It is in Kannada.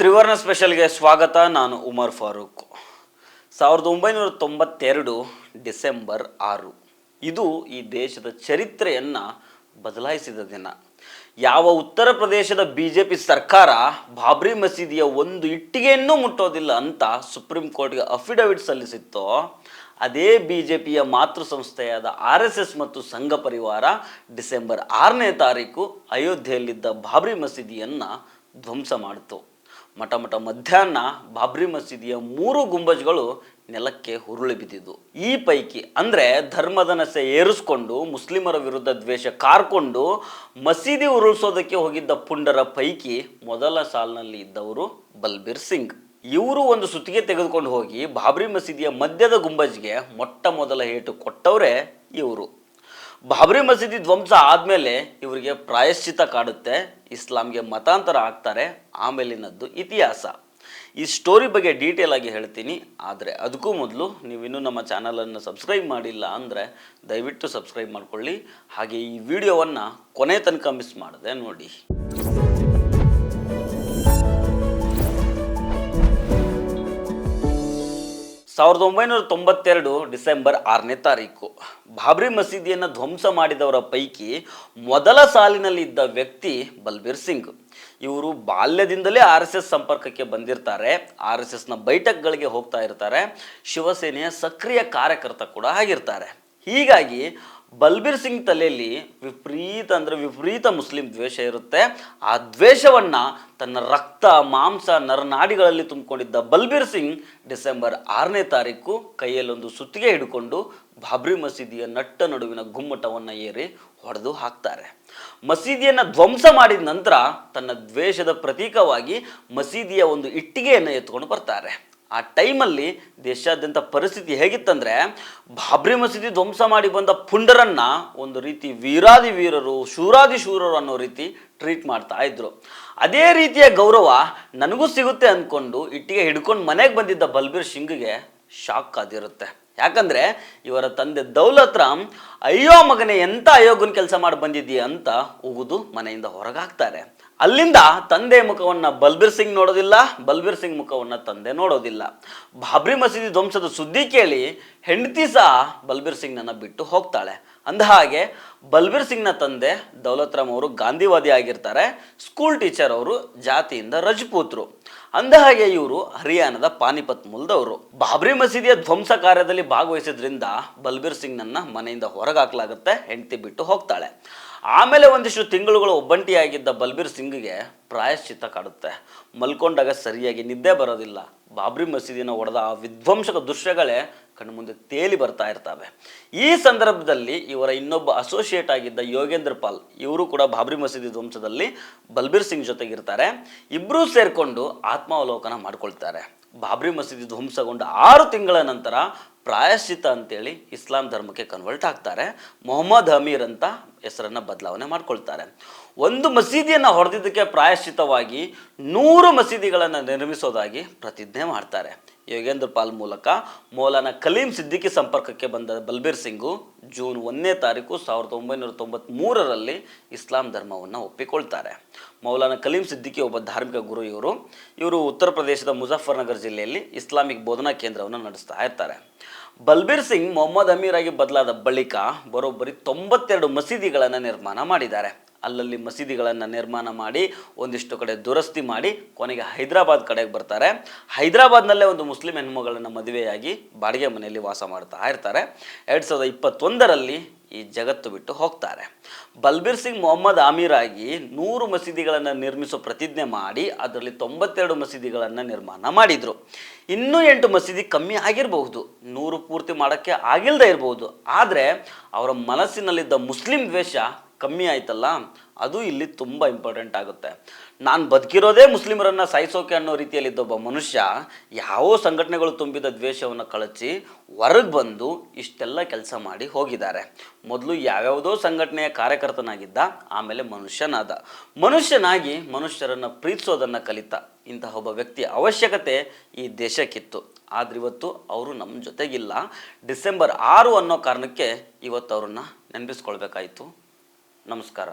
ತ್ರಿವರ್ಣ ಸ್ಪೆಷಲ್ಗೆ ಸ್ವಾಗತ. ನಾನು ಉಮರ್ ಫಾರೂಕ್. 1992 ಡಿಸೆಂಬರ್ 6 ಇದು ಈ ದೇಶದ ಚರಿತ್ರೆಯನ್ನು ಬದಲಾಯಿಸಿದ ದಿನ. ಯಾವ ಉತ್ತರ ಪ್ರದೇಶದ BJP ಸರ್ಕಾರ ಬಾಬ್ರಿ ಮಸೀದಿಯ ಒಂದು ಇಟ್ಟಿಗೆಯನ್ನೂ ಮುಟ್ಟೋದಿಲ್ಲ ಅಂತ ಸುಪ್ರೀಂ ಕೋರ್ಟ್ಗೆ ಅಫಿಡವಿಟ್ ಸಲ್ಲಿಸಿತ್ತೋ, ಅದೇ BJPಯ ಮಾತೃ ಸಂಸ್ಥೆಯಾದ RSS ಮತ್ತು ಸಂಘ ಪರಿವಾರ ಡಿಸೆಂಬರ್ 6ನೇ ತಾರೀಕು ಅಯೋಧ್ಯೆಯಲ್ಲಿದ್ದ ಬಾಬ್ರಿ ಮಸೀದಿಯನ್ನು ಧ್ವಂಸ ಮಾಡಿತು. ಮಠ ಮಧ್ಯಾಹ್ನ ಬಾಬ್ರಿ ಮಸೀದಿಯ 3 ಗುಂಬಜ್ಗಳು ನೆಲಕ್ಕೆ ಉರುಳಿ ಬಿದ್ದಿದ್ದು. ಈ ಪೈಕಿ ಅಂದರೆ ಧರ್ಮದ ನಸೆ ಏರಿಸ್ಕೊಂಡು ಮುಸ್ಲಿಮರ ವಿರುದ್ಧ ದ್ವೇಷ ಕಾರ್ಕೊಂಡು ಮಸೀದಿ ಉರುಳಿಸೋದಕ್ಕೆ ಹೋಗಿದ್ದ ಪುಂಡರ ಪೈಕಿ ಮೊದಲ ಸಾಲಿನಲ್ಲಿ ಇದ್ದವರು ಬಲ್ಬೀರ್ ಸಿಂಗ್. ಇವರು ಒಂದು ಸುತ್ತಿಗೆ ತೆಗೆದುಕೊಂಡು ಹೋಗಿ ಬಾಬ್ರಿ ಮಸೀದಿಯ ಮಧ್ಯದ ಗುಂಬಜ್ಗೆ ಮೊಟ್ಟ ಮೊದಲ ಏಟು ಕೊಟ್ಟವರೇ ಇವರು. ಬಾಬ್ರಿ ಮಸೀದಿ ಧ್ವಂಸ ಆದಮೇಲೆ ಇವರಿಗೆ ಪ್ರಾಯಶ್ಚಿತ ಕಾಡುತ್ತೆ, ಇಸ್ಲಾಂಗೆ ಮತಾಂತರ ಆಗ್ತಾರೆ. ಆಮೇಲಿನದ್ದು ಇತಿಹಾಸ. ಈ ಸ್ಟೋರಿ ಬಗ್ಗೆ ಡೀಟೇಲ್ ಆಗಿ ಹೇಳ್ತೀನಿ. ಆದರೆ ಅದಕ್ಕೂ ಮೊದಲು ನೀವಿನ್ನೂ ನಮ್ಮ ಚಾನಲನ್ನು ಸಬ್ಸ್ಕ್ರೈಬ್ ಮಾಡಿಲ್ಲ ಅಂದರೆ ದಯವಿಟ್ಟು ಸಬ್ಸ್ಕ್ರೈಬ್ ಮಾಡ್ಕೊಳ್ಳಿ. ಹಾಗೆ ಈ ವಿಡಿಯೋವನ್ನು ಕೊನೆ ತನಕ ಮಿಸ್ ಮಾಡದೆ ನೋಡಿ. 1992 ಡಿಸೆಂಬರ್ 6ನೇ ತಾರೀಕು ಬಾಬ್ರಿ ಮಸೀದಿಯನ್ನು ಧ್ವಂಸ ಮಾಡಿದವರ ಪೈಕಿ ಮೊದಲ ಸಾಲಿನಲ್ಲಿ ಇದ್ದ ವ್ಯಕ್ತಿ ಬಲ್ಬೀರ್ ಸಿಂಗ್. ಇವರು ಬಾಲ್ಯದಿಂದಲೇ RSS ಸಂಪರ್ಕಕ್ಕೆ ಬಂದಿರ್ತಾರೆ. RSSನ ಬೈಠಕ್ಗಳಿಗೆ ಹೋಗ್ತಾ ಇರ್ತಾರೆ. ಶಿವಸೇನೆಯ ಸಕ್ರಿಯ ಕಾರ್ಯಕರ್ತ ಕೂಡ ಆಗಿರ್ತಾರೆ. ಹೀಗಾಗಿ ಬಲ್ಬೀರ್ ಸಿಂಗ್ ತಲೆಯಲ್ಲಿ ವಿಪರೀತ ಮುಸ್ಲಿಂ ದ್ವೇಷ ಇರುತ್ತೆ. ಆ ದ್ವೇಷವನ್ನು ತನ್ನ ರಕ್ತ ಮಾಂಸ ನರನಾಡಿಗಳಲ್ಲಿ ತುಂಬಿಕೊಂಡಿದ್ದ ಬಲ್ಬೀರ್ ಸಿಂಗ್ ಡಿಸೆಂಬರ್ 6ನೇ ತಾರೀಕು ಕೈಯಲ್ಲೊಂದು ಸುತ್ತಿಗೆ ಹಿಡ್ಕೊಂಡು ಬಾಬ್ರಿ ಮಸೀದಿಯ ನಟ್ಟ ನಡುವಿನ ಗುಮ್ಮಟವನ್ನು ಏರಿ ಹೊಡೆದು ಹಾಕ್ತಾರೆ. ಮಸೀದಿಯನ್ನು ಧ್ವಂಸ ಮಾಡಿದ ನಂತರ ತನ್ನ ದ್ವೇಷದ ಪ್ರತೀಕವಾಗಿ ಮಸೀದಿಯ ಒಂದು ಇಟ್ಟಿಗೆಯನ್ನು ಎತ್ಕೊಂಡು ಬರ್ತಾರೆ. ಆ ಟೈಮಲ್ಲಿ ದೇಶಾದ್ಯಂತ ಪರಿಸ್ಥಿತಿ ಹೇಗಿತ್ತಂದರೆ, ಬಾಬ್ರಿ ಮಸೀದಿ ಧ್ವಂಸ ಮಾಡಿ ಬಂದ ಪುಂಡರನ್ನು ಒಂದು ರೀತಿ ವೀರಾದಿ ವೀರರು, ಶೂರಾದಿ ಶೂರರು ಅನ್ನೋ ರೀತಿ ಟ್ರೀಟ್ ಮಾಡ್ತಾ ಇದ್ರು. ಅದೇ ರೀತಿಯ ಗೌರವ ನನಗೂ ಸಿಗುತ್ತೆ ಅಂದ್ಕೊಂಡು ಇಟ್ಟಿಗೆ ಹಿಡ್ಕೊಂಡು ಮನೆಗೆ ಬಂದಿದ್ದ ಬಲ್ಬೀರ್ ಸಿಂಗ್ಗೆ ಶಾಕ್ ಆದಿರುತ್ತೆ. ಯಾಕಂದರೆ ಇವರ ತಂದೆ ದೌಲತ್ ರಾಮ್, ಅಯ್ಯೋ ಮಗನೇ ಎಂಥ ಅಯೋಗ್ಯನ ಕೆಲಸ ಮಾಡಿ ಬಂದಿದ್ದೀಯ ಅಂತ ಉಗಿದು ಮನೆಯಿಂದ ಹೊರಗಾಗ್ತಾರೆ. ಅಲ್ಲಿಂದ ತಂದೆ ಮುಖವನ್ನು ಬಲ್ಬೀರ್ ಸಿಂಗ್ ನೋಡೋದಿಲ್ಲ, ಬಲ್ಬೀರ್ ಸಿಂಗ್ ಮುಖವನ್ನು ತಂದೆ ನೋಡೋದಿಲ್ಲ. ಬಾಬ್ರಿ ಮಸೀದಿ ಧ್ವಂಸದ ಸುದ್ದಿ ಕೇಳಿ ಹೆಂಡತಿ ಸಹ ಬಲ್ಬೀರ್ ಸಿಂಗ್ನನ್ನು ಬಿಟ್ಟು ಹೋಗ್ತಾಳೆ. ಅಂದಹಾಗೆ ಬಲ್ಬೀರ್ ಸಿಂಗ್ನ ತಂದೆ ದೌಲತ್ ರಾಮ್ ಅವರು ಗಾಂಧಿವಾದಿ ಆಗಿರ್ತಾರೆ. ಸ್ಕೂಲ್ ಟೀಚರ್ ಅವರು, ಜಾತಿಯಿಂದ ರಜಪೂತ್ರು. ಅಂದಹಾಗೆ ಇವರು ಹರಿಯಾಣದ ಪಾನಿಪತ್ ಮೂಲದವರು. ಬಾಬ್ರಿ ಮಸೀದಿಯ ಧ್ವಂಸ ಕಾರ್ಯದಲ್ಲಿ ಭಾಗವಹಿಸಿದ್ರಿಂದ ಬಲ್ಬೀರ್ ಸಿಂಗ್ನನ್ನು ಮನೆಯಿಂದ ಹೊರಗಾಕಲಾಗುತ್ತೆ. ಹೆಂಡತಿ ಬಿಟ್ಟು ಹೋಗ್ತಾಳೆ. ಆಮೇಲೆ ಒಂದಿಷ್ಟು ತಿಂಗಳುಗಳು ಒಬ್ಬಂಟಿಯಾಗಿದ್ದ ಬಲ್ಬೀರ್ ಸಿಂಗ್ಗೆ ಪ್ರಾಯಶ್ಚಿತ್ತ ಕಾಡುತ್ತೆ. ಮಲ್ಕೊಂಡಾಗ ಸರಿಯಾಗಿ ನಿದ್ದೆ ಬರೋದಿಲ್ಲ. ಬಾಬ್ರಿ ಮಸೀದಿನ ಹೊಡೆದ ಆ ವಿಧ್ವಂಸಕ ದೃಶ್ಯಗಳೇ ಕಣ್ಮುಂದೆ ತೇಲಿ ಬರ್ತಾ ಇರ್ತವೆ. ಈ ಸಂದರ್ಭದಲ್ಲಿ ಇವರ ಇನ್ನೊಬ್ಬ ಅಸೋಸಿಯೇಟ್ ಆಗಿದ್ದ ಯೋಗೇಂದ್ರ ಪಾಲ್, ಇವರು ಕೂಡ ಬಾಬ್ರಿ ಮಸೀದಿ ಧ್ವಂಸದಲ್ಲಿ ಬಲ್ಬೀರ್ ಸಿಂಗ್ ಜೊತೆಗಿರ್ತಾರೆ. ಇಬ್ಬರೂ ಸೇರಿಕೊಂಡು ಆತ್ಮಾವಲೋಕನ ಮಾಡ್ಕೊಳ್ತಾರೆ. ಬಾಬ್ರಿ ಮಸೀದಿ ಧ್ವಂಸಗೊಂಡ 6 ತಿಂಗಳ ನಂತರ ಪ್ರಾಯಶ್ಚಿತ್ತ ಅಂತೇಳಿ ಇಸ್ಲಾಂ ಧರ್ಮಕ್ಕೆ ಕನ್ವರ್ಟ್ ಆಗ್ತಾರೆ. ಮೊಹಮ್ಮದ್ ಅಮೀರ್ ಅಂತ ಹೆಸರನ್ನು ಬದಲಾವಣೆ ಮಾಡ್ಕೊಳ್ತಾರೆ. ಒಂದು ಮಸೀದಿಯನ್ನು ಹೊಡೆದಿದ್ದಕ್ಕೆ ಪ್ರಾಯಶ್ಚಿತ್ತವಾಗಿ 100 ಮಸೀದಿಗಳನ್ನು ನಿರ್ಮಿಸೋದಾಗಿ ಪ್ರತಿಜ್ಞೆ ಮಾಡ್ತಾರೆ. ಯೋಗೇಂದ್ರ ಪಾಲ್ ಮೂಲಕ ಮೌಲಾನಾ ಕಲೀಂ ಸಿದ್ದಿಕಿ ಸಂಪರ್ಕಕ್ಕೆ ಬಂದ ಬಲ್ಬೀರ್ ಸಿಂಗು ಜೂನ್ 1ನೇ ತಾರೀಕು 1993ರಲ್ಲಿ ಇಸ್ಲಾಂ ಧರ್ಮವನ್ನು ಒಪ್ಪಿಕೊಳ್ತಾರೆ. ಮೌಲಾನಾ ಕಲೀಂ ಸಿದ್ದಿಕಿ ಒಬ್ಬ ಧಾರ್ಮಿಕ ಗುರು. ಇವರು ಉತ್ತರ ಪ್ರದೇಶದ ಮುಜಫರ್ನಗರ್ ಜಿಲ್ಲೆಯಲ್ಲಿ ಇಸ್ಲಾಮಿಕ್ ಬೋಧನಾ ಕೇಂದ್ರವನ್ನು ನಡೆಸ್ತಾ ಇರ್ತಾರೆ. ಬಲ್ಬೀರ್ ಸಿಂಗ್ ಮೊಹಮ್ಮದ್ ಅಮೀರ್ ಆಗಿ ಬದಲಾದ ಬಳಿಕ ಬರೋಬ್ಬರಿ 92 ಮಸೀದಿಗಳನ್ನು ನಿರ್ಮಾಣ ಮಾಡಿದ್ದಾರೆ. ಅಲ್ಲಲ್ಲಿ ಮಸೀದಿಗಳನ್ನು ನಿರ್ಮಾಣ ಮಾಡಿ ಒಂದಿಷ್ಟು ಕಡೆ ದುರಸ್ತಿ ಮಾಡಿ ಕೊನೆಗೆ ಹೈದರಾಬಾದ್ ಕಡೆಗೆ ಬರ್ತಾರೆ. ಹೈದರಾಬಾದ್ನಲ್ಲೇ ಒಂದು ಮುಸ್ಲಿಂ ಹೆಣ್ಮಗಳನ್ನು ಮದುವೆಯಾಗಿ ಬಾಡಿಗೆ ಮನೆಯಲ್ಲಿ ವಾಸ ಮಾಡ್ತಾ ಇರ್ತಾರೆ. 2021ರಲ್ಲಿ ಈ ಜಗತ್ತು ಬಿಟ್ಟು ಹೋಗ್ತಾರೆ. ಬಲ್ಬೀರ್ ಸಿಂಗ್ ಮೊಹಮ್ಮದ್ ಅಮೀರ್ ಆಗಿ 100 ಮಸೀದಿಗಳನ್ನು ನಿರ್ಮಿಸೋ ಪ್ರತಿಜ್ಞೆ ಮಾಡಿ ಅದರಲ್ಲಿ 92 ಮಸೀದಿಗಳನ್ನು ನಿರ್ಮಾಣ ಮಾಡಿದರು. ಇನ್ನೂ 8 ಮಸೀದಿ ಕಮ್ಮಿ ಆಗಿರಬಹುದು, 100 ಪೂರ್ತಿ ಮಾಡೋಕ್ಕೆ ಆಗಿಲ್ಲದೆ ಇರಬಹುದು. ಆದರೆ ಅವರ ಮನಸ್ಸಿನಲ್ಲಿದ್ದ ಮುಸ್ಲಿಂ ದ್ವೇಷ ಕಮ್ಮಿ ಆಯ್ತಲ್ಲ, ಅದು ಇಲ್ಲಿ ತುಂಬ ಇಂಪಾರ್ಟೆಂಟ್ ಆಗುತ್ತೆ. ನಾನು ಬದುಕಿರೋದೇ ಮುಸ್ಲಿಮರನ್ನು ಸಾಯಿಸೋಕೆ ಅನ್ನೋ ರೀತಿಯಲ್ಲಿದ್ದೊಬ್ಬ ಮನುಷ್ಯ ಯಾವ ಸಂಘಟನೆಗಳು ತುಂಬಿದ ದ್ವೇಷವನ್ನು ಕಳಚಿ ಹೊರಗೆ ಬಂದು ಇಷ್ಟೆಲ್ಲ ಕೆಲಸ ಮಾಡಿ ಹೋಗಿದ್ದಾರೆ. ಮೊದಲು ಯಾವ್ಯಾವುದೋ ಸಂಘಟನೆಯ ಕಾರ್ಯಕರ್ತನಾಗಿದ್ದ, ಆಮೇಲೆ ಮನುಷ್ಯನಾಗಿ ಮನುಷ್ಯರನ್ನು ಪ್ರೀತಿಸೋದನ್ನು ಕಲಿತ ಇಂತಹ ಒಬ್ಬ ವ್ಯಕ್ತಿಯ ಅವಶ್ಯಕತೆ ಈ ದೇಶಕ್ಕಿತ್ತು. ಆದರೆ ಇವತ್ತು ಅವರು ನಮ್ಮ ಜೊತೆಗಿಲ್ಲ. ಡಿಸೆಂಬರ್ 6 ಅನ್ನೋ ಕಾರಣಕ್ಕೆ ಇವತ್ತು ಅವ್ರನ್ನ ನೆನಪಿಸ್ಕೊಳ್ಬೇಕಾಯಿತು. ನಮಸ್ಕಾರ.